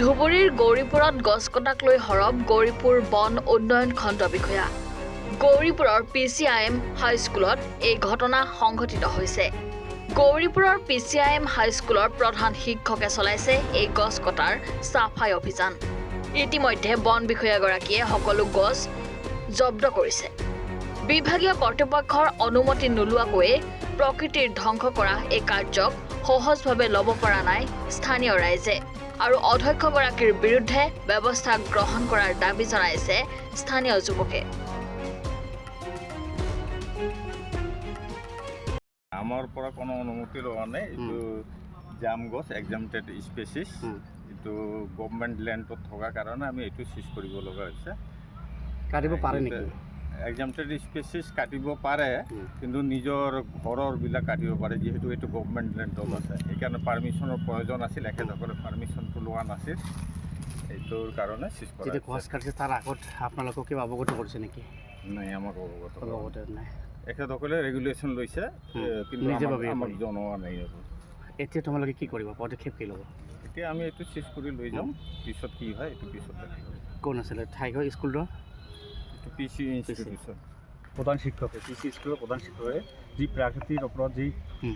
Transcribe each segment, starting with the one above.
ধুবুৰীৰ গৌৰীপুৰত গছ কটাক লৈ হৰব গৌৰীপুৰ বন উন্নয়ন খণ্ড বিষয়া। গৌৰীপুৰৰ PCIM হাইস্কুলত এই ঘটনা সংঘটিত হৈছে। গৌৰীপুৰৰ PCIM হাইস্কুলৰ প্ৰধান শিক্ষকে চলাইছে এই গছ কটাৰ সাফাই অভিযান। ইতিমধ্যে বন বিষয়াগৰাকীয়ে সকলো গছ জব্দ কৰিছে। বিভাগীয় কৰ্তৃপক্ষৰ অনুমতি নোলোৱাকৈ প্ৰকৃতিৰ ধ্বংস কৰা এই কাৰ্যক সহজভাৱে ল'ব পৰা নাই স্থানীয় ৰাইজে আৰু অধ্যক্ষগৰাকীৰ বিৰুদ্ধে ব্যৱস্থা গ্ৰহণ কৰাৰ দাবী জনাইছে স্থানীয় যুৱকে। আমাৰ পৰা কোনো অনুমতি লোৱা নাই। এইটো জাম গছ এক্সামটেড স্পেচিছ, এইটো গভৰ্ণমেণ্ট লেণ্ডত থকাৰ কাৰণে আমি এইটো চিজ কৰিব লগা হৈছে। কাটিব পাৰে নেকি? এক্সামটেড স্পেচিছ কাটিব পাৰে, কিন্তু নিজৰ ঘৰৰবিলাক কাটিব পাৰে, যিহেতু এইটো গভৰ্ণমেণ্ট লেণ্ডত আছে। সেইকাৰণে পাৰ্মিশ্যনৰ প্ৰয়োজন আছিল, এখেতসকলে পাৰ্মিশ্যনটো লোৱা নাছিল, এইটোৰ কাৰণে চিজ কৰা। যেতিয়া গছ কাটিছে তাৰ আগত আপোনালোকক কিবা অৱগত কৰিছে নেকি? নাই, আমাক অৱগত নাই। এখেতসকলে ৰেগুলেশ্যন লৈছে, কিন্তু আমাক জনোৱা নাই। এতিয়া তোমালোকে কি কৰিব, পদক্ষেপ কি ল'ব? এতিয়া আমি এইটো চিজ কৰি লৈ যাম, পিছত কি হয় এইটো পিছত। কোন আছিলে ঠাইঘৰ স্কুলটো? এইটো PC ইনষ্টিটিউশ্যন। প্ৰধান শিক্ষকে PC স্কুলৰ প্ৰধান শিক্ষকে যি প্ৰাকৃতিৰ ওপৰত যি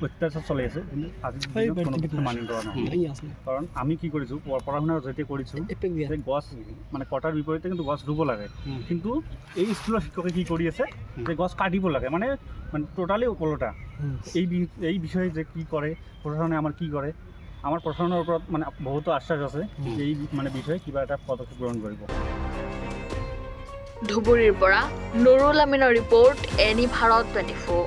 অত্যাচাৰ চলি আছে, কিন্তু আজিৰ দিনত কোনো মানি লোৱা নহয়। কাৰণ আমি কি কৰিছোঁ, পঢ়া শুনা যেতিয়া কৰিছোঁ যে গছ মানে কটাৰ বিপৰীতে কিন্তু গছ ৰুব লাগে, কিন্তু এই স্কুলৰ শিক্ষকে কি কৰি আছে যে গছ কাটিব লাগে, মানে টোটালি ওপৰতা। এই বিষয়ে যে কি কৰে প্ৰশাসনে, আমাৰ কি কৰে, আমাৰ প্ৰশাসনৰ ওপৰত মানে বহুতো আশ্বাস আছে এই মানে বিষয়ে কিবা এটা পদক্ষেপ গ্ৰহণ কৰিব। ধুবুৰীৰ পৰা নুৰুল আমিনৰ ৰিপৰ্ট, এনি ভাৰত 24।